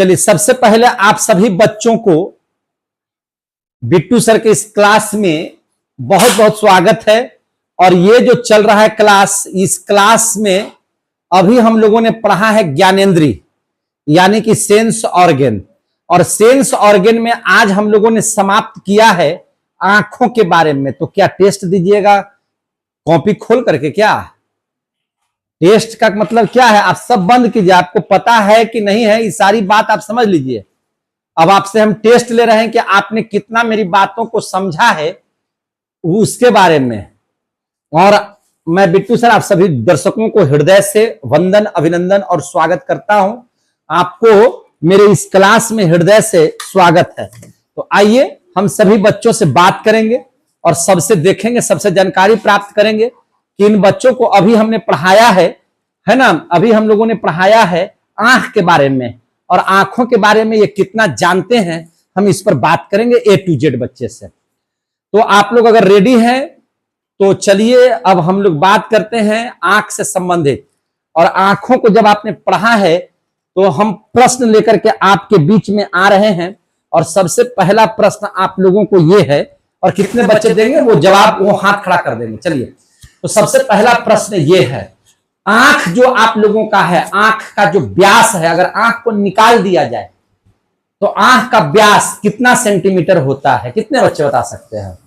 चलिए, सबसे पहले आप सभी बच्चों को बिट्टू सर के इस क्लास में बहुत बहुत स्वागत है। और ये जो चल रहा है क्लास, इस क्लास में अभी हम लोगों ने पढ़ा है ज्ञानेंद्रिय यानी कि सेंस ऑर्गन। और सेंस ऑर्गन में आज हम लोगों ने समाप्त किया है आंखों के बारे में। तो क्या टेस्ट दीजिएगा कॉपी खोल करके? क्या टेस्ट का मतलब क्या है? आप सब बंद कीजिए, आपको पता है कि नहीं है, ये सारी बात आप समझ लीजिए। अब आपसे हम टेस्ट ले रहे हैं कि आपने कितना मेरी बातों को समझा है उसके बारे में। और मैं बिट्टू सर आप सभी दर्शकों को हृदय से वंदन, अभिनंदन और स्वागत करता हूं। आपको मेरे इस क्लास में हृदय से स्वागत है। तो आइए हम सभी बच्चों से बात करेंगे और सबसे देखेंगे, सबसे जानकारी प्राप्त करेंगे कि इन बच्चों को अभी हमने पढ़ाया है ना, अभी हम लोगों ने पढ़ाया है आंख के बारे में और आंखों के बारे में ये कितना जानते हैं, हम इस पर बात करेंगे A to Z बच्चे से। तो आप लोग अगर रेडी हैं तो चलिए अब हम लोग बात करते हैं आंख से संबंधित। और आंखों को जब आपने पढ़ा है तो हम प्रश्न लेकर के आपके बीच में आ रहे हैं। और सबसे पहला प्रश्न आप लोगों को ये है, और कितने बच्चे देंगे वो जवाब, वो हाथ खड़ा कर देंगे। चलिए, तो सबसे पहला प्रश्न ये है, आंख जो आप लोगों का है, आंख का जो व्यास है, अगर आंख को निकाल दिया जाए तो आंख का व्यास कितना सेंटीमीटर होता है? कितने बच्चे बता सकते हैं?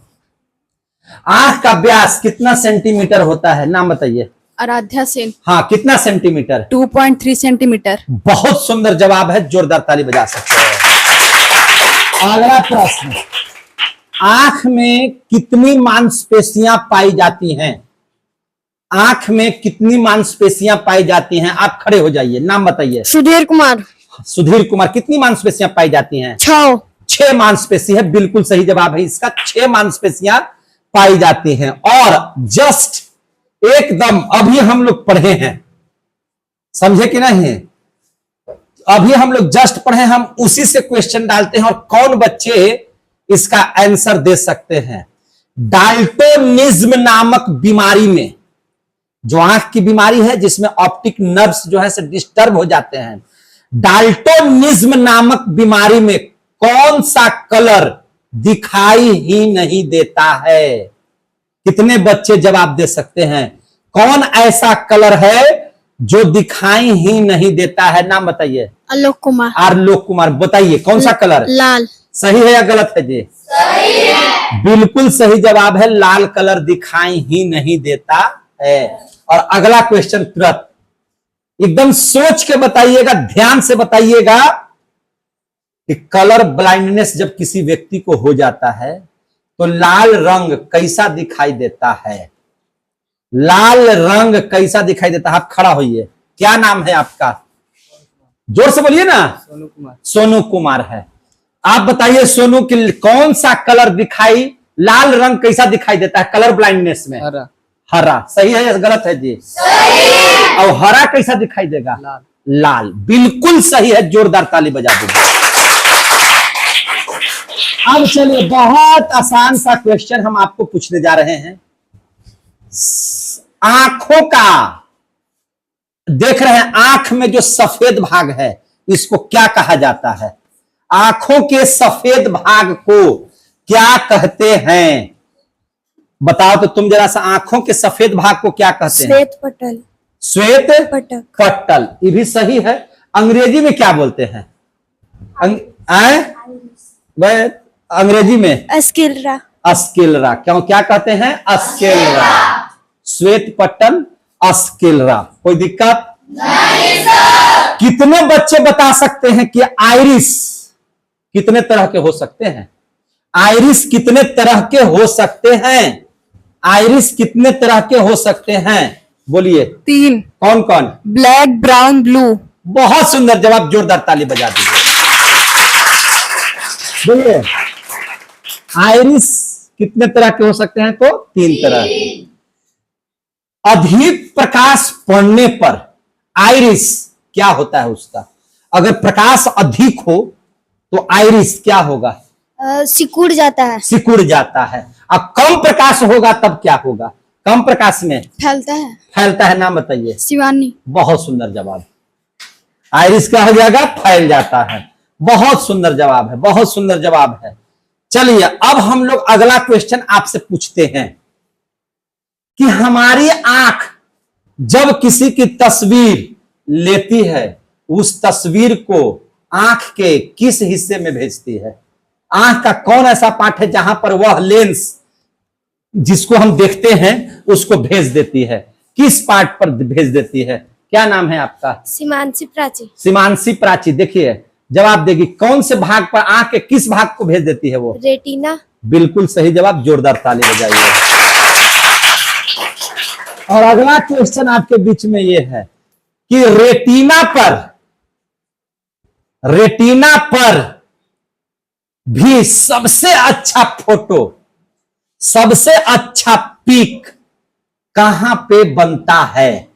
आंख का व्यास कितना सेंटीमीटर होता है? नाम बताइए। आराध्या सेन। हाँ, कितना सेंटीमीटर? 2.3 सेंटीमीटर। बहुत सुंदर जवाब है, जोरदार ताली बजा सकते हैं। अगला प्रश्न, आंख में कितनी मांसपेशियां पाई जाती हैं? आंख में कितनी मांसपेशियां पाई जाती हैं? आप खड़े हो जाइए, नाम बताइए। सुधीर कुमार। सुधीर कुमार, कितनी मांसपेशियां पाई जाती हैं? 6 मांसपेशी है, बिल्कुल सही जवाब है इसका। 6 मांसपेशियां पाई जाती हैं। और जस्ट एकदम अभी हम लोग पढ़े हैं, समझे कि नहीं? अभी हम लोग जस्ट पढ़े, हम उसी से क्वेश्चन डालते हैं और कौन बच्चे इसका आंसर दे सकते हैं। डाल्टोनिज्म नामक बीमारी में, जो आंख की बीमारी है जिसमें ऑप्टिक नर्व्स जो है से डिस्टर्ब हो जाते हैं, डाल्टोनिज्म नामक बीमारी में कौन सा कलर दिखाई ही नहीं देता है? कितने बच्चे जवाब दे सकते हैं? कौन ऐसा कलर है जो दिखाई ही नहीं देता है? नाम बताइए। आलोक कुमार। आलोक कुमार, बताइए कौन सा कलर? लाल। सही है या गलत है जी? सही है, बिल्कुल सही जवाब है, लाल कलर दिखाई ही नहीं देता है। और अगला क्वेश्चन तुरंत एकदम सोच के बताइएगा, ध्यान से बताइएगा कि कलर ब्लाइंडनेस जब किसी व्यक्ति को हो जाता है तो लाल रंग कैसा दिखाई देता है? लाल रंग कैसा दिखाई देता है? आप खड़ा होइए। क्या नाम है आपका? जोर से बोलिए ना। सोनू कुमार। सोनू कुमार है। आप बताइए सोनू कि कौन सा कलर दिखाई, लाल रंग कैसा दिखाई देता है कलर ब्लाइंडनेस में? हरा। हरा सही है या गलत है जी? सही है। और हरा कैसा दिखाई देगा? लाल। लाल, बिल्कुल सही है, जोरदार ताली बजा दीजिए। अब चलिए, बहुत आसान सा क्वेश्चन हम आपको पूछने जा रहे हैं। आंखों का, देख रहे हैं आंख में जो सफेद भाग है इसको क्या कहा जाता है? आंखों के सफेद भाग को क्या कहते हैं? बताओ तो तुम जरा सा, आंखों के सफेद भाग को क्या कहते हैं? श्वेत पटल। श्वेत पटल, ये भी सही है। अंग्रेजी में क्या बोलते हैं? अंग्रेजी में अस्किलरा। अस्किलरा, क्यों क्या कहते हैं? अस्किलरा। श्वेत पटल, अस्किलरा। कोई दिक्कत नहीं सर। कितने बच्चे बता सकते हैं कि आइरिस कितने तरह के हो सकते हैं? आइरिस कितने तरह के हो सकते हैं? आइरिस कितने तरह के हो सकते हैं? बोलिए। 3। कौन कौन? Black, brown, blue. बहुत सुंदर जवाब, जोरदार ताली बजा दीजिए। बोलिए, आइरिस कितने तरह के हो सकते हैं? तो 3 तरह। अधिक प्रकाश पड़ने पर आइरिस क्या होता है उसका? अगर प्रकाश अधिक हो तो आइरिस क्या होगा? सिकुड़ जाता है। सिकुड़ जाता है। अब कम प्रकाश होगा तब क्या होगा? कम प्रकाश में फैलता है। फैलता है। नाम बताइए। शिवानी। बहुत सुंदर जवाब। आइरिस क्या हो जाएगा? फैल जाता है। बहुत सुंदर जवाब है, बहुत सुंदर जवाब है। चलिए अब हम लोग अगला क्वेश्चन आपसे पूछते हैं कि हमारी आंख जब किसी की तस्वीर लेती है, उस तस्वीर को आंख के किस हिस्से में भेजती है? आंख का कौन ऐसा पार्ट है जहां पर वह लेंस जिसको हम देखते हैं उसको भेज देती है? किस पार्ट पर भेज देती है? क्या नाम है आपका? सीमांशी प्राची। सीमांशी प्राची। देखिए जवाब देगी, कौन से भाग पर, आंख के किस भाग को भेज देती है वो? रेटिना। बिल्कुल सही जवाब, जोरदार ताली बजाइए। और अगला क्वेश्चन आपके बीच में ये है कि रेटिना पर भी सबसे अच्छा फोटो, सबसे अच्छा पिक कहां पे बनता है?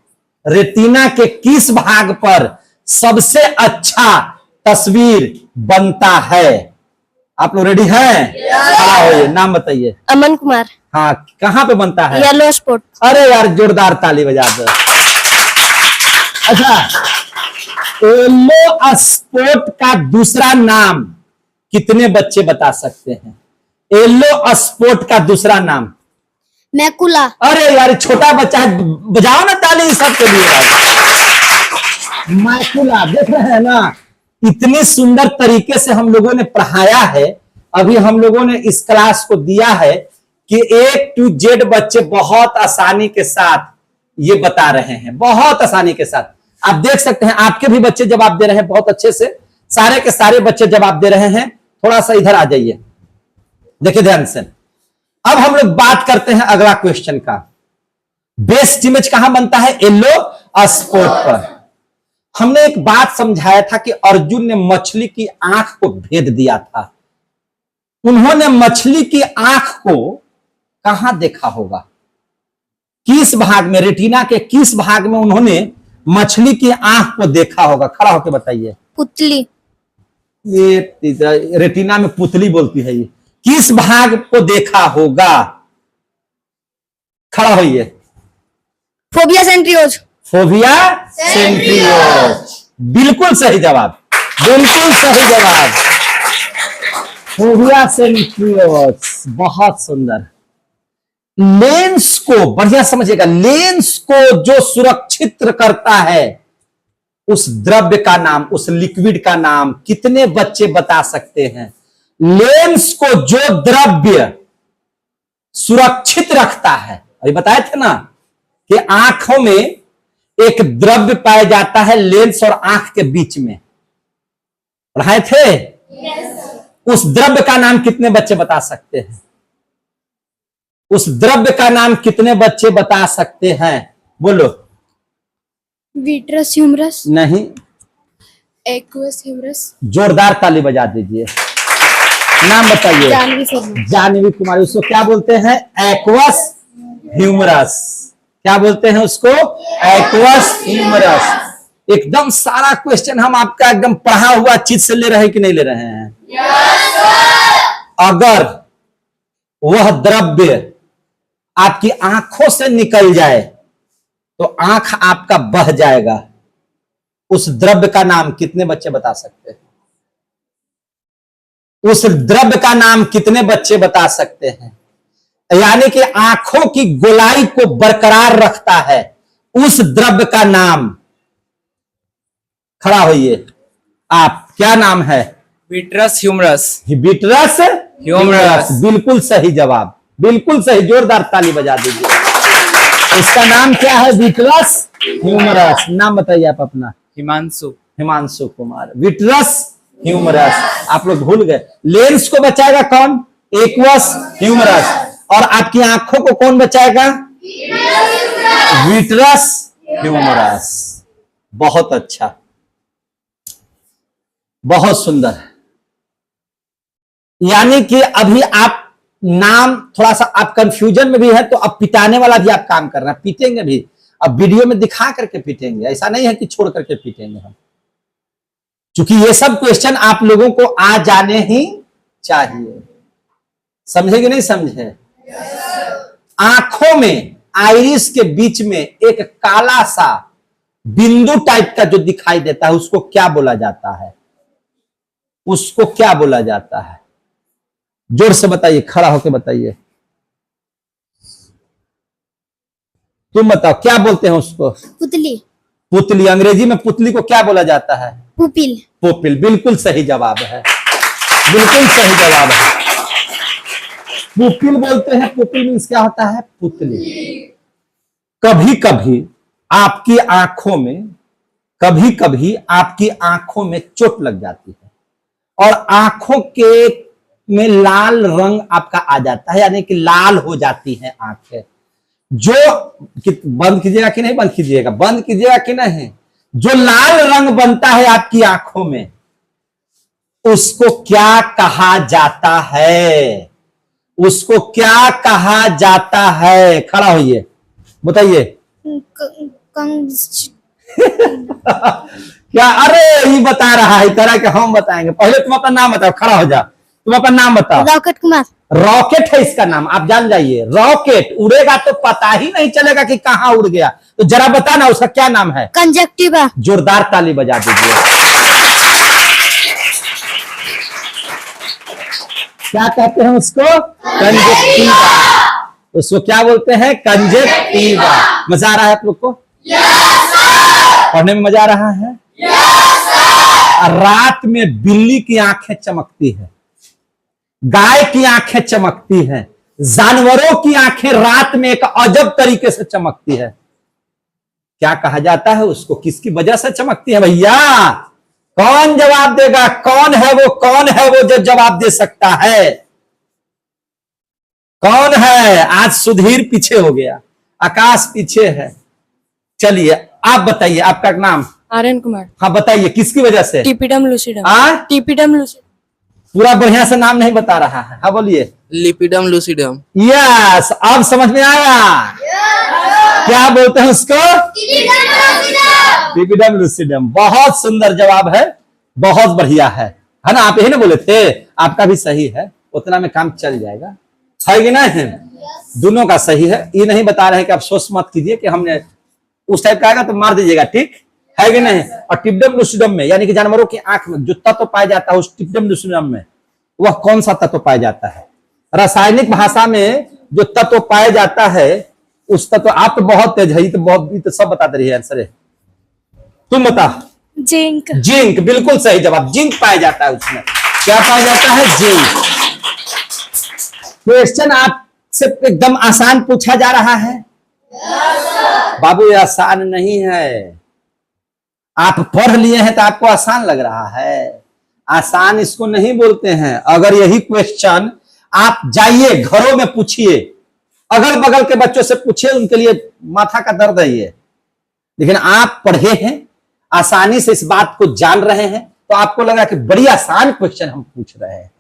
रेटिना के किस भाग पर सबसे अच्छा तस्वीर बनता है? आप लोग रेडी हैं? खड़ा होइए, नाम बताइए। अमन कुमार। हाँ, कहां पे बनता है? Yellow spot. अरे यार जोरदार ताली बजा दो। अच्छा, येलो स्पॉट का दूसरा नाम कितने बच्चे बता सकते हैं? येलो स्पॉट का दूसरा नाम? मैकुला। अरे यार छोटा बच्चा है, बजाओ ना ताली सबके लिए। मैकुला, देख रहे हैं ना, इतनी सुंदर तरीके से हम लोगों ने पढ़ाया है। अभी हम लोगों ने इस क्लास को दिया है कि A to Z बच्चे बहुत आसानी के साथ ये बता रहे हैं, बहुत आसानी के साथ। आप देख सकते हैं आपके भी बच्चे जवाब दे रहे हैं बहुत अच्छे से, सारे के सारे बच्चे जवाब दे रहे हैं। थोड़ा सा इधर आ जाइए, देखिए ध्यान से। अब हम लोग बात करते हैं अगला क्वेश्चन का। बेस्ट इमेज कहां बनता है? येलो स्पॉट पर। हमने एक बात समझाया था कि अर्जुन ने मछली की आंख को भेद दिया था। उन्होंने मछली की आंख को कहां देखा होगा? किस भाग में, रेटिना के किस भाग में उन्होंने मछली की आंख को देखा होगा? खड़ा होकर बताइए। पुतली। ये रेटिना में पुतली बोलती है। ये किस भाग को देखा होगा? खड़ा होइए। फोबिया सेंट्रियोज। फोबिया सेंट्रियोज, बिल्कुल सही जवाब, बिल्कुल सही जवाब। फोबिया सेंट्रियोज, बहुत सुंदर। लेंस को बढ़िया समझिएगा, लेंस को जो सुरक्षित करता है उस द्रव्य का नाम, उस लिक्विड का नाम कितने बच्चे बता सकते हैं? लेंस को जो द्रव्य सुरक्षित रखता है, अभी बताए थे ना कि आंखों में एक द्रव्य पाया जाता है लेंस और आंख के बीच में, पढ़ाए थे? उस द्रव्य का नाम कितने बच्चे बता सकते हैं? उस द्रव्य का नाम कितने बच्चे बता सकते हैं? बोलो। Vitreous humour. नहीं। Aqueous humour. जोरदार ताली बजा दीजिए। नाम बताइए। जानवी शर्मा। जानवी कुमारी। उसको क्या बोलते हैं? Aqueous humorous. क्या बोलते हैं उसको? Aqueous humorous. एकदम सारा क्वेश्चन हम आपका एकदम पढ़ा हुआ चीज से ले रहे हैं कि नहीं ले रहे हैं? अगर वह द्रव्य आपकी आंखों से निकल जाए तो आंख आपका बह जाएगा। उस द्रव्य का नाम कितने बच्चे बता सकते हैं? उस द्रव्य का नाम कितने बच्चे बता सकते हैं? यानी कि आंखों की गोलाई को बरकरार रखता है उस द्रव्य का नाम। खड़ा होइए। आप, क्या नाम है? Vitreous humerus. विट्रस ह्यूमरस, बिल्कुल सही जवाब, बिल्कुल सही। जोरदार ताली बजा दीजिए। इसका नाम क्या है? Vitreous humour. नाम बताइए आप अपना। हिमांशु। हिमांशु कुमार। Vitreous humour. आप लोग भूल गए। लेंस को बचाएगा कौन? Aqueous humour. और आपकी आंखों को कौन बचाएगा? Vitreous humour. बहुत अच्छा, बहुत सुंदर। यानी कि अभी आप नाम थोड़ा सा आप कंफ्यूजन में भी है, तो अब पिटाने वाला भी आप काम कर रहे हैं, पीटेंगे भी। अब वीडियो में दिखा करके पीटेंगे, ऐसा नहीं है कि छोड़ करके पीटेंगे हम, क्योंकि ये सब क्वेश्चन आप लोगों को आ जाने ही चाहिए। समझे कि नहीं समझे? आंखों में, आइरिस के बीच में एक काला सा बिंदु टाइप का जो दिखाई देता है उसको क्या बोला जाता है? उसको क्या बोला जाता है? जोर से बताइए, खड़ा होकर बताइए। तुम बताओ क्या बोलते हैं उसको? पुतली। पुतली। अंग्रेजी में पुतली को क्या बोला जाता है? पुपिल। पुपिल। बिल्कुल सही जवाब है, बिल्कुल सही जवाब है। पुपिल बोलते हैं। पुपिल मीन्स क्या होता है? पुतली। कभी कभी आपकी आंखों में, कभी कभी आपकी आंखों में चोट लग जाती है और आंखों के में लाल रंग आपका आ जाता है, यानी कि लाल हो जाती है आंखें। जो बंद कीजिएगा कि नहीं? बंद कीजिएगा, बंद कीजिएगा कि नहीं? जो लाल रंग बनता है आपकी आंखों में, उसको क्या कहा जाता है? उसको क्या कहा जाता है? खड़ा होइए, बताइए। क्या? अरे ये बता रहा है, तरह के हम बताएंगे। पहले तुम अपना नाम बताओ, खड़ा हो जा, तुम अपना नाम बताओ। रॉकेट कुमार। रॉकेट है इसका नाम, आप जान जाइए। रॉकेट उड़ेगा तो पता ही नहीं चलेगा कि कहां उड़ गया। तो जरा बता ना उसका क्या नाम है? कंजक्टिवा। जोरदार ताली बजा दीजिए। क्या कहते हैं उसको? कंजक्टिवा। उसको क्या बोलते हैं? कंजक्टिवा। मजा आ रहा है आप लोग को? पढ़ने में मजा आ रहा है? रात में बिल्ली की आंखें चमकती है, गाय की आंखें चमकती हैं, जानवरों की आंखें रात में एक अजब तरीके से चमकती है। क्या कहा जाता है उसको? किसकी वजह से चमकती है भैया? कौन जवाब देगा? कौन है वो? कौन है वो जो जवाब दे सकता है? कौन है? आज सुधीर पीछे हो गया, आकाश पीछे है। चलिए आप बताइए, आपका नाम? आर्यन कुमार। हाँ बताइए, किसकी वजह से? टिपिडम लूसिडम। टिपिडम लूसिडम। पूरा बढ़िया से नाम नहीं बता रहा है। हाँ बोलिए। लिपिडम लूसिडम। यस, अब समझ में आया। क्या बोलते हैं उसको? टिपिडम लूसिडम। बहुत सुंदर जवाब है, बहुत बढ़िया है ना? आप यही ना बोले थे? आपका भी सही है, उतना में काम चल जाएगा, है कि नहीं? दोनों का सही है। ये नहीं बता रहे कि आप सोच मत कीजिए कि हमने उस टाइप का आएगा तो मार दीजिएगा, ठीक है कि नहीं? और टिपिडम लूसिडम में, यानी कि जानवरों की आंख में जो तत्व पाया जाता है, उस टिपिडम लूसिडम में वह कौन सा तत्व पाया जाता है? रासायनिक भाषा में जो तत्व पाया जाता है, उस तत्व। आप तो बहुत तेज है, ये तो सब बताते रहिए आंसर है। तुम बता। जिंक। जिंक। बिल्कुल सही जवाब। जिंक पाया जाता है उसमें। क्या पाया जाता है? जिंक। क्वेश्चन आपसे एकदम आसान पूछा जा रहा है। बाबू ये आसान नहीं है। आप पढ़ लिए हैं तो आपको आसान लग रहा है। आसान इसको नहीं बोलते हैं। अगर यही क्वेश्चन आप जाइए घरों में पूछिए, अगल बगल के बच्चों से पूछिए, उनके लिए माथा का दर्द है ये। लेकिन आप पढ़े हैं, आसानी से इस बात को जान रहे हैं, तो आपको लगा कि बड़ी आसान क्वेश्चन हम पूछ रहे हैं।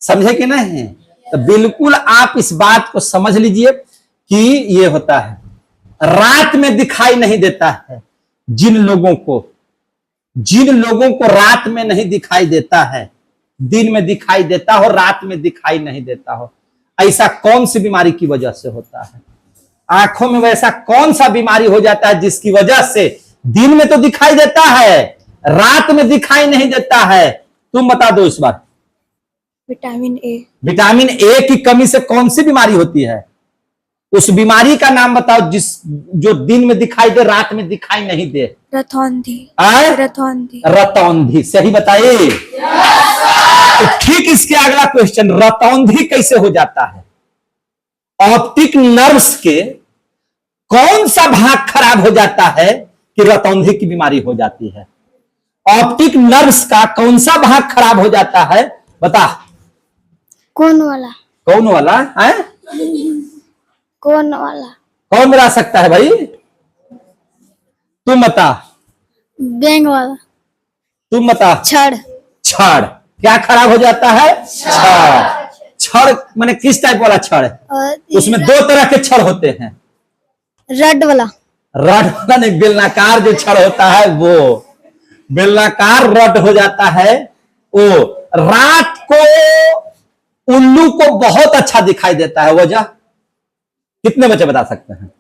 समझे कि नहीं? तो बिल्कुल आप इस बात को समझ लीजिए कि ये होता है। रात में दिखाई नहीं देता है। जिन लोगों को रात में नहीं दिखाई देता है, दिन में दिखाई देता हो, रात में दिखाई नहीं देता हो, ऐसा कौन सी बीमारी की वजह से होता है? आंखों में वैसा कौन सा बीमारी हो जाता है जिसकी वजह से दिन में तो दिखाई देता है, रात में दिखाई नहीं देता है? तुम बता दो इस बार। Vitamin A. विटामिन ए की कमी से कौन सी बीमारी होती है? उस बीमारी का नाम बताओ जो दिन में दिखाई दे, रात में दिखाई नहीं दे। रतौंधी। रतौंधी। रतौंधी। सही बताइए। तो ठीक इसके अगला क्वेश्चन, रतौंधी कैसे हो जाता है? ऑप्टिक नर्व्स के कौन सा भाग खराब हो जाता है कि रतौंधी की बीमारी हो जाती है? ऑप्टिक नर्व्स का कौन सा भाग खराब हो जाता है? बता। कौन वाला? कौन वाला है? कौन वाला? कौन बता सकता है भाई? तुम बता। बैंग वाला। तुम बता। छड़। छड़। क्या खराब हो जाता है? छड़। छड़ माने किस टाइप वाला छड़? उसमें दो तरह के छड़ होते हैं। रड वाला। रड वाला नहीं, बेलनाकार जो छड़ होता है वो बेलनाकार रड हो जाता है। वो रात को उल्लू को बहुत अच्छा दिखाई देता है। वजह कितने बच्चे बता सकते हैं?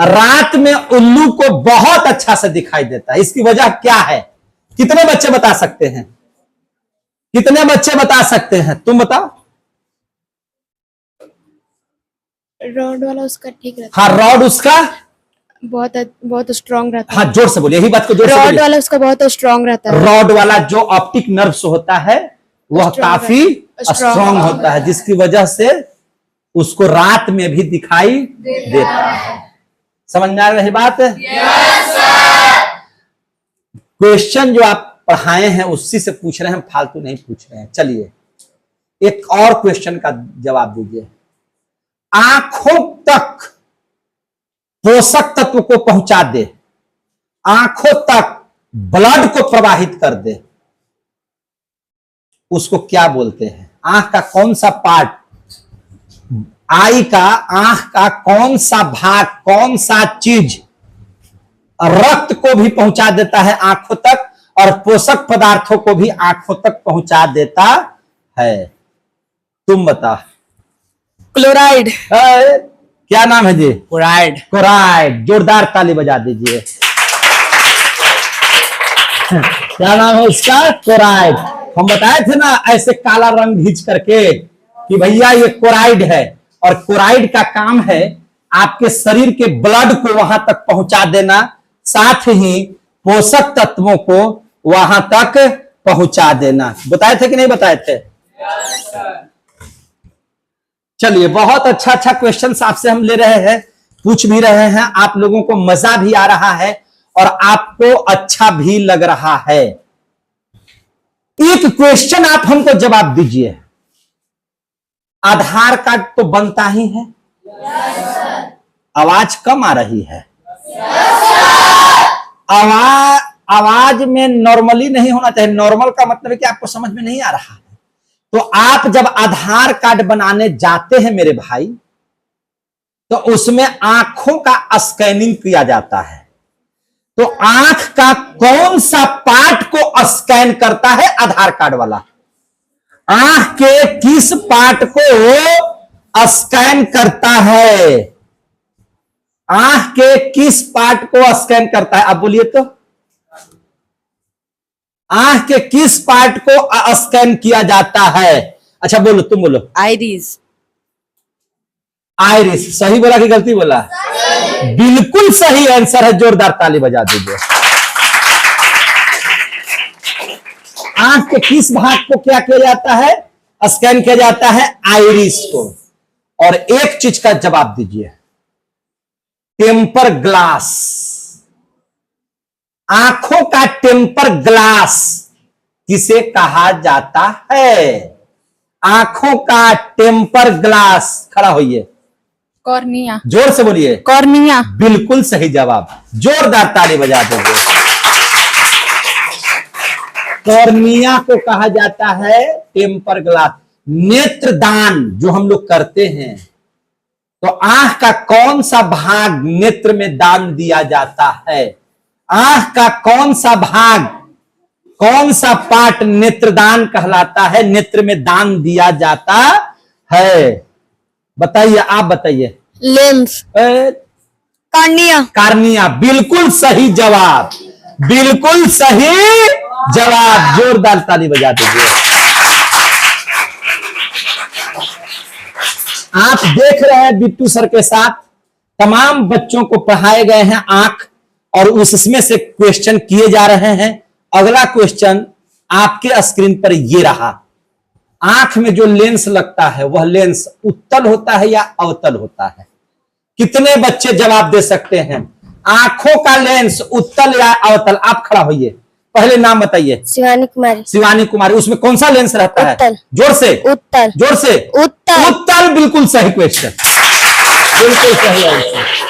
रात में उल्लू को बहुत अच्छा से दिखाई देता है, इसकी वजह क्या है? कितने बच्चे बता सकते हैं? कितने बच्चे बता सकते हैं? तुम बताओ। रॉड वाला उसका ठीक रहता हाँ, रॉड उसका, है, बहुत स्ट्रांग रहता हाँ जोर से बोलिए, यही बात को जोर है। से रॉड बोलिए। वाला उसका बहुत स्ट्रांग रहता है। रॉड वाला जो ऑप्टिक नर्व्स होता है वह Strong काफी रहता है। स्ट्रांग होता है, जिसकी वजह से उसको रात में भी दिखाई देता है। समझ में आ रही बात? क्वेश्चन जो आप पढ़ाए हैं उसी से पूछ रहे हैं, फालतू नहीं पूछ रहे हैं। चलिए एक और क्वेश्चन का जवाब दीजिए। आंखों तक पोषक तत्व को पहुंचा दे, आंखों तक ब्लड को प्रवाहित कर दे, उसको क्या बोलते हैं? आंख का कौन सा पार्ट, आई का, आंख का कौन सा भाग, कौन सा चीज रक्त को भी पहुंचा देता है आंखों तक और पोषक पदार्थों को भी आंखों तक पहुंचा देता है? तुम बता। क्लोराइड। क्या नाम है जी? क्लोराइड। क्लोराइड। जोरदार ताली बजा दीजिए। क्या नाम है उसका? क्लोराइड। हम बताए थे ना ऐसे काला रंग घींच करके कि भैया ये क्लोराइड है, और क्लोराइड का काम है आपके शरीर के ब्लड को वहां तक पहुंचा देना, साथ ही पोषक तत्वों को वहां तक पहुंचा देना। बताए थे कि नहीं बताए थे? चलिए बहुत अच्छा अच्छा क्वेश्चंस आपसे हम ले रहे हैं, पूछ भी रहे हैं, आप लोगों को मजा भी आ रहा है और आपको अच्छा भी लग रहा है। एक क्वेश्चन आप हमको जवाब दीजिए, आधार कार्ड तो बनता ही है? आवाज कम आ रही है। आवाज में नॉर्मली नहीं होना चाहिए। नॉर्मल का मतलब है कि आपको समझ में नहीं आ रहा है। तो आप जब आधार कार्ड बनाने जाते हैं मेरे भाई, तो उसमें आंखों का स्कैनिंग किया जाता है। तो आंख का कौन सा पार्ट को स्कैन करता है आधार कार्ड वाला? आंख के किस पार्ट को स्कैन करता है? आंख के किस पार्ट को स्कैन करता है? आप बोलिए तो। आंख के किस पार्ट को स्कैन किया जाता है? अच्छा बोलो, तुम बोलो। आइरिस। आइरिस। सही बोला कि गलती बोला? बिल्कुल सही आंसर है, जोरदार ताली बजा दीजिए। आंख के किस भाग को क्या किया जाता है? स्कैन किया जाता है आइरिस को। और एक चीज का जवाब दीजिए, टेम्पर ग्लास। आंखों का टेम्पर ग्लास किसे कहा जाता है? आंखों का टेम्पर ग्लास, खड़ा होइए, कॉर्निया। जोर से बोलिए। कॉर्निया। बिल्कुल सही जवाब, जोरदार ताली बजा दीजिए। कॉर्निया को कहा जाता है टेम्पर ग्लास। नेत्रदान जो हम लोग करते हैं, तो आंख का कौन सा भाग नेत्र में दान दिया जाता है? आंख का कौन सा भाग, कौन सा पार्ट नेत्रदान कहलाता है, नेत्र में दान दिया जाता है? बताइए, आप बताइए। लेंस। कॉर्निया। कार्निया। बिल्कुल सही जवाब, बिल्कुल सही जवाब, जोरदार ताली बजा दीजिए। आप देख रहे हैं बिट्टू सर के साथ तमाम बच्चों को पढ़ाए गए हैं आंख, और उसमें से क्वेश्चन किए जा रहे हैं। अगला क्वेश्चन आपके स्क्रीन पर ये रहा। आंख में जो लेंस लगता है वह लेंस उत्तल होता है या अवतल होता है? कितने बच्चे जवाब दे सकते हैं? आंखों का लेंस उत्तल या अवतल? आप खड़ा होइए, पहले नाम बताइए। शिवानी कुमारी। शिवानी कुमारी। उसमें कौन सा लेंस रहता है? उत्तल। जोर से, उत्तल। जोर से। उत्तल। उत्तल। बिल्कुल सही क्वेश्चन, बिल्कुल सही आंसर।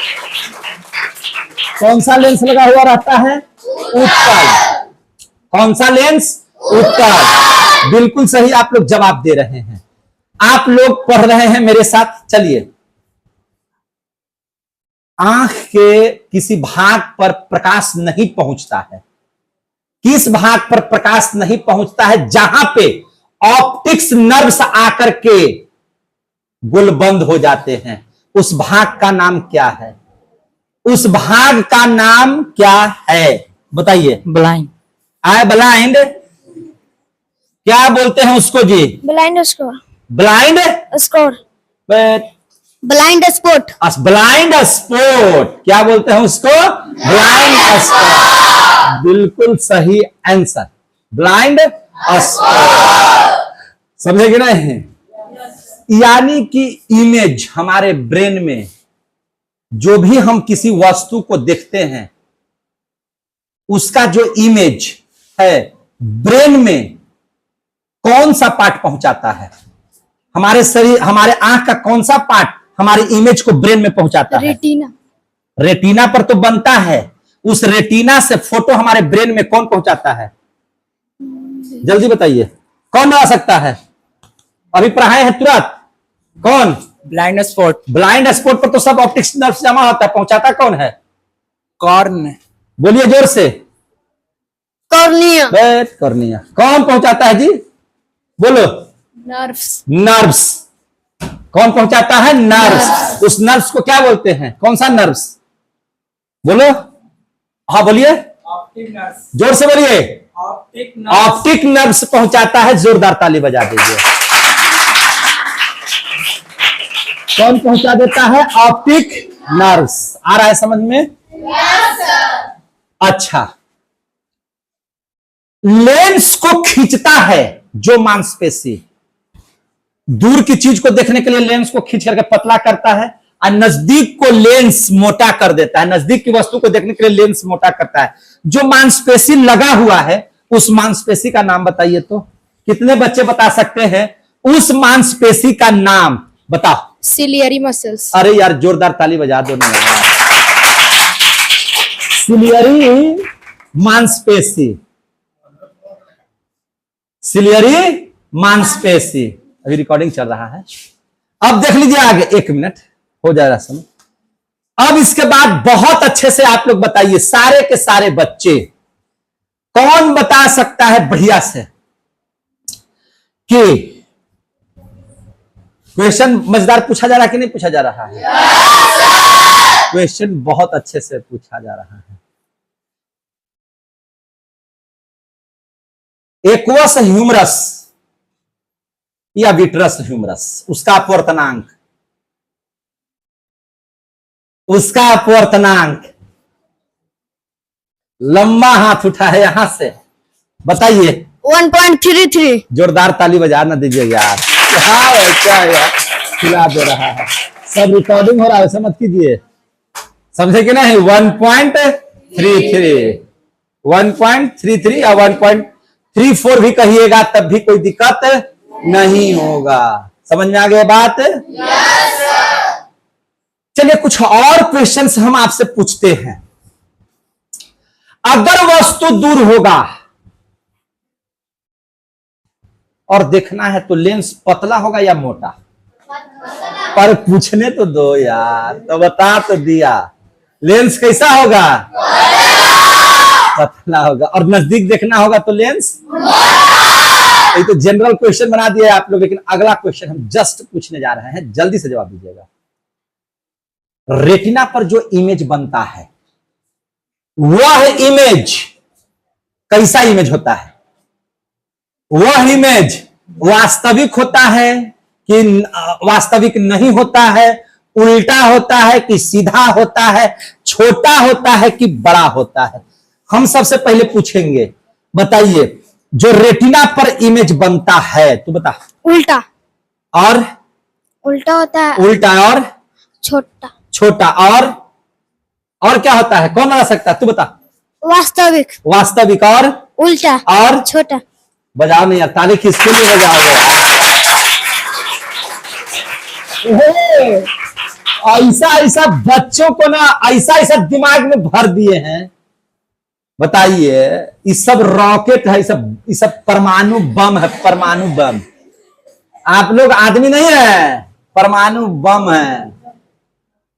कौन सा लेंस लगा हुआ रहता है? उत्तल। कौन सा लेंस? उत्तल। बिल्कुल सही, आप लोग जवाब दे रहे हैं, आप लोग पढ़ रहे हैं मेरे साथ। चलिए, आंख के किसी भाग पर प्रकाश नहीं पहुंचता है। किस भाग पर प्रकाश नहीं पहुंचता है? जहां पे ऑप्टिक्स नर्व्स आकर के गुलबंद हो जाते हैं, उस भाग का नाम क्या है? उस भाग का नाम क्या है? बताइए। ब्लाइंड। आई ब्लाइंड, क्या बोलते हैं उसको जी? Blind score. Blind score. Blind sport. Blind spot, क्या बोलते हैं उसको? ब्लाइंड स्पॉट, बिल्कुल सही आंसर, ब्लाइंड स्पॉट। समझे कि नहीं? यानी कि इमेज, हमारे ब्रेन में जो भी हम किसी वस्तु को देखते हैं उसका जो इमेज है, ब्रेन में कौन सा पार्ट पहुंचाता है? हमारे शरीर, हमारे आंख का कौन सा पार्ट हमारी इमेज को ब्रेन में पहुंचाता है? रेटिना। रेटिना पर तो बनता है। उस रेटिना से फोटो हमारे ब्रेन में कौन पहुंचाता है? जल्दी बताइए, कौन बता सकता है? अभी पढ़ाए हैं तुरंत। कौन? Blind spot. ब्लाइंड स्पॉट पर तो सब ऑप्टिक्स नर्व जमा होता है, पहुंचाता कौन है? कॉर्न। बोलिए जोर से। कॉर्निया। कॉर्निया। कौन पहुंचाता है जी? बोलो। नर्व्स। नर्व्स। कौन पहुंचाता है? नर्व्स। उस नर्व्स को क्या बोलते हैं? कौन सा नर्व्स? बोलो। हाँ बोलिए, जोर से बोलिए। ऑप्टिक नर्व्स पहुंचाता है। जोरदार ताली बजा दीजिए। कौन पहुंचा देता है? Optic nerves. आ रहा है समझ में? अच्छा, लेंस को खींचता है जो मांसपेशी, दूर की चीज को देखने के लिए लेंस को खींच करके पतला करता है और नजदीक को लेंस मोटा कर देता है। नजदीक की वस्तु को देखने के लिए लेंस मोटा करता है। जो मांसपेशी लगा हुआ है उस मांसपेशी का नाम बताइए तो। कितने बच्चे बता सकते हैं उस मांसपेशी का नाम? बताओ। Ciliary muscles. अरे यार जोरदार ताली बजा दो ना यार। सिलियरी मांसपेशी, सिलियरी मांसपेशी। अभी रिकॉर्डिंग चल रहा है। अब देख लीजिए आगे, 1 मिनट हो जाएगा समय। अब इसके बाद बहुत अच्छे से आप लोग बताइए, सारे के सारे बच्चे, कौन बता सकता है बढ़िया से कि क्वेश्चन मजेदार पूछा जा रहा है कि नहीं पूछा जा रहा है? क्वेश्चन बहुत अच्छे से पूछा जा रहा है। एक्वस ह्यूमरस या विट्रस ह्यूमरस, उसका अपवर्तनांक, उसका अपवर्तनांक। लंबा हाथ उठा है यहां से, बताइए। 1.33। जोरदार ताली बजा ना दीजिए यार। क्या यार खिला दे रहा है। सब रिकॉर्डिंग हो रहा है, ऐसा मत कीजिए। समझे कि नहीं? 1.33, 1.33 या 1.34 भी कहिएगा तब भी कोई दिक्कत नहीं होगा। समझ में आ गया बात? चलिए कुछ और क्वेश्चंस हम आपसे पूछते हैं। अगर वस्तु दूर होगा और देखना है तो लेंस पतला होगा या मोटा? पर पूछने तो दो यार, तो बता तो दिया। लेंस कैसा होगा? पतला होगा। और नजदीक देखना होगा तो लेंस, ये तो जनरल क्वेश्चन बना दिया आप लोग। लेकिन अगला क्वेश्चन हम जस्ट पूछने जा रहे हैं, जल्दी से जवाब दीजिएगा। रेटिना पर जो इमेज बनता है वह इमेज कैसा इमेज होता है? वह इमेज वास्तविक होता है कि वास्तविक नहीं होता है? उल्टा होता है कि सीधा होता है? छोटा होता है कि बड़ा होता है? हम सबसे पहले पूछेंगे, बताइए जो रेटिना पर इमेज बनता है, तू बता। उल्टा। और उल्टा होता है। उल्टा और छोटा। छोटा और क्या होता है? कौन बता सकता है? तू बता। वास्तविक। वास्तविक और उल्टा और छोटा। बजाओ नहीं यार, ताली किसके लिए बजाओगे? ऐसा ऐसा बच्चों को ना ऐसा ऐसा दिमाग में भर दिए हैं, बताइए। ये सब रॉकेट है, ये सब परमाणु बम है, परमाणु बम। आप लोग आदमी नहीं है, परमाणु बम है।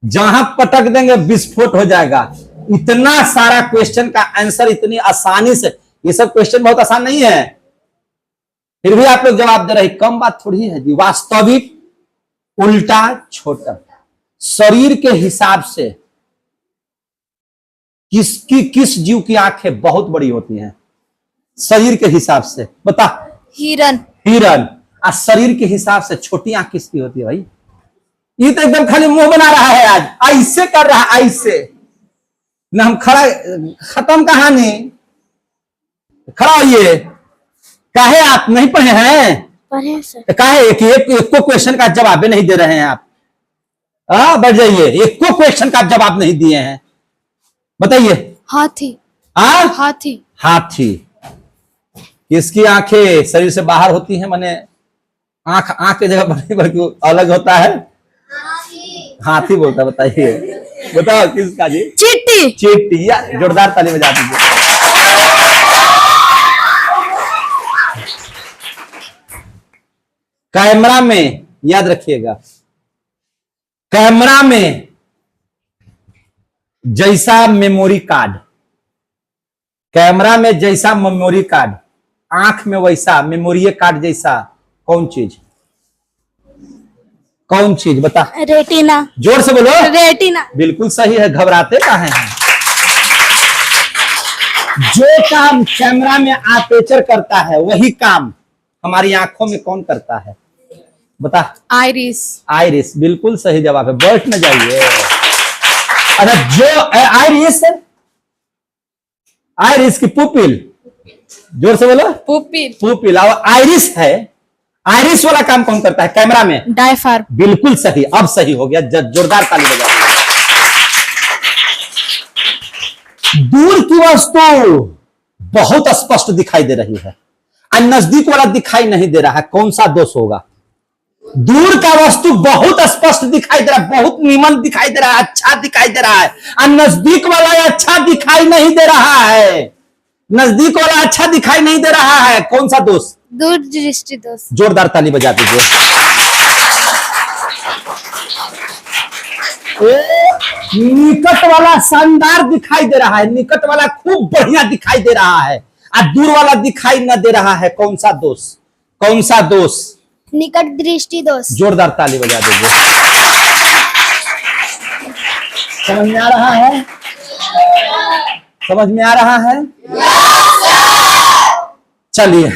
जहां पटक देंगे विस्फोट हो जाएगा। इतना सारा क्वेश्चन का आंसर इतनी आसानी से, ये सब क्वेश्चन बहुत आसान नहीं है, फिर भी आप लोग जवाब दे रहे। कम बात थोड़ी है जी। वास्तविक, उल्टा, छोटा, शरीर के हिसाब से किस जीव की आंखें बहुत बड़ी होती हैं शरीर के हिसाब से? बता। Hiran. हिरन। आज शरीर के हिसाब से छोटी आंख किसकी होती है भाई? ये तो एकदम खाली मुंह बना रहा है, आज ऐसे कर रहा है, ऐसे ना। हम खड़ा, खत्म कहानी। खड़ा होइए। काहे आप नहीं पढ़े हैं? पढ़े सर। तो काहे एक को क्वेश्चन का जवाब नहीं दे रहे हैं आप? बैठ जाइए। एक को क्वेश्चन का जवाब नहीं दिए हैं, बताइए। Hathi. हाथी। हाथी किसकी आंखें शरीर से बाहर होती हैं? माने आंख की जगह बल्कि अलग होता है। हाथी बोलता। बताइए, बताओ किसका जी? चींटी। चींटी। यार जोरदार ताली बजा दीजिए। कैमरा में याद रखिएगा, कैमरा में जैसा मेमोरी कार्ड, कैमरा में जैसा मेमोरी कार्ड, आंख में वैसा मेमोरी कार्ड जैसा कौन चीज? कौन चीज बता? रेटिना। जोर से बोलो। रेटिना। बिल्कुल सही है, घबराते काहे हैं? जो काम कैमरा में अपर्चर करता है वही काम हमारी आंखों में कौन करता है? बता। Iris. आइरिस। बिल्कुल सही जवाब है, बैठ न जाइए। अरे जो आइरिस, आइरिस की पुपिल, जोर से बोलो। Pupil. पुपिल। और आइरिस है, आइरिस वाला काम कौन करता है कैमरा में? Diaphragm. बिल्कुल सही, अब सही हो गया। जोरदार ताली बजा दीजिए। दूर की वस्तु बहुत स्पष्ट दिखाई दे रही है और नजदीक वाला दिखाई नहीं दे रहा है, कौन सा दोष होगा? दूर का वस्तु बहुत स्पष्ट दिखाई दे रहा है, बहुत नीमन दिखाई दे रहा है, अच्छा दिखाई दे रहा है, और नजदीक वाला अच्छा दिखाई नहीं दे रहा है। नजदीक वाला अच्छा दिखाई नहीं दे रहा है, कौन सा दोष? दूरदृष्टि दोष। जोरदार ताली बजा दीजिए। निकट वाला शानदार दिखाई दे रहा है, निकट वाला खूब बढ़िया दिखाई दे रहा है, और दूर वाला दिखाई न दे रहा है, कौन सा दोष? कौन सा दोष? निकट दृष्टि दोष। जोरदार ताली बजा दीजिए। समझ में आ रहा है? समझ में आ रहा है? चलिए,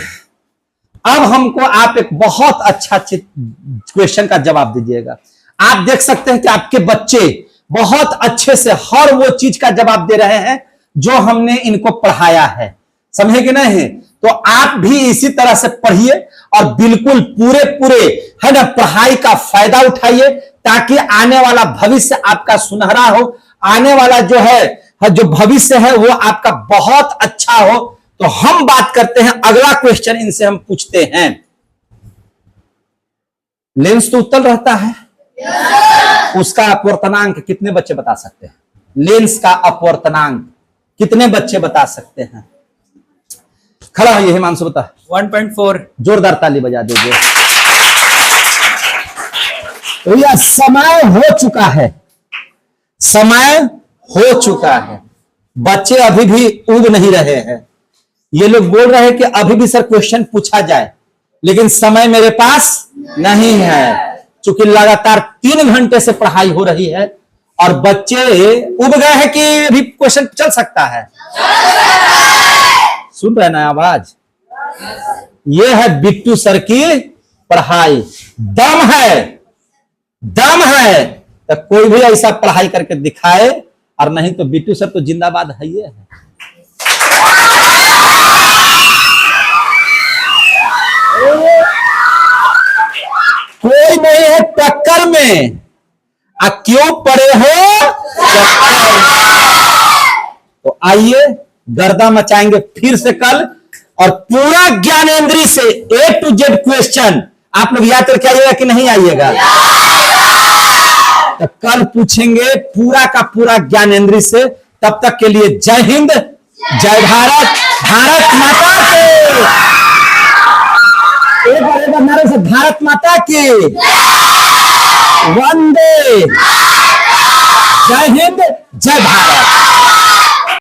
अब हमको आप एक बहुत अच्छा क्वेश्चन का जवाब दीजिएगा। आप देख सकते हैं कि आपके बच्चे बहुत अच्छे से हर वो चीज का जवाब दे रहे हैं जो हमने इनको पढ़ाया है, समझे कि नहीं? तो आप भी इसी तरह से पढ़िए और बिल्कुल पूरे पूरे है ना पढ़ाई का फायदा उठाइए, ताकि आने वाला भविष्य आपका सुनहरा हो, आने वाला जो है जो भविष्य है वो आपका बहुत अच्छा हो। तो हम बात करते हैं, अगला क्वेश्चन इनसे हम पूछते हैं। लेंस तो उत्तल रहता है, उसका अपवर्तनांक कितने बच्चे बता सकते हैं? लेंस का अपवर्तनांक कितने बच्चे बता सकते हैं? खड़ा होइए हिमांशु, बता। 1.4। जोरदार ताली बजा दीजिए। तो यह समय हो चुका है, समय हो चुका है। बच्चे अभी भी उब नहीं रहे हैं। ये लोग बोल रहे हैं कि अभी भी सर क्वेश्चन पूछा जाए, लेकिन समय मेरे पास नहीं है। चूंकि लगातार 3 घंटे से पढ़ाई हो रही है और बच्चे उब गए हैं कि अभी क्वेश्चन चल सकता है। सुन रहे ना आवाज? ये है बिट्टू सर की पढ़ाई। दम है, दम है तो कोई भी ऐसा पढ़ाई करके दिखाए, और नहीं तो बिट्टू सर तो जिंदाबाद है। ये है कोई नहीं है टक्कर में, क्यों पड़े हो तो आइए गर्दा मचाएंगे फिर से कल, और पूरा ज्ञानेंद्री से A to Z क्वेश्चन आप लोग याद करके आइएगा कि नहीं आइएगा? तो कल पूछेंगे पूरा का पूरा ज्ञानेंद्री से। तब तक के लिए जय हिंद, जय भारत, भारत माता की। एक बार नारे से भारत माता की वंदे, जय हिंद, जय भारत।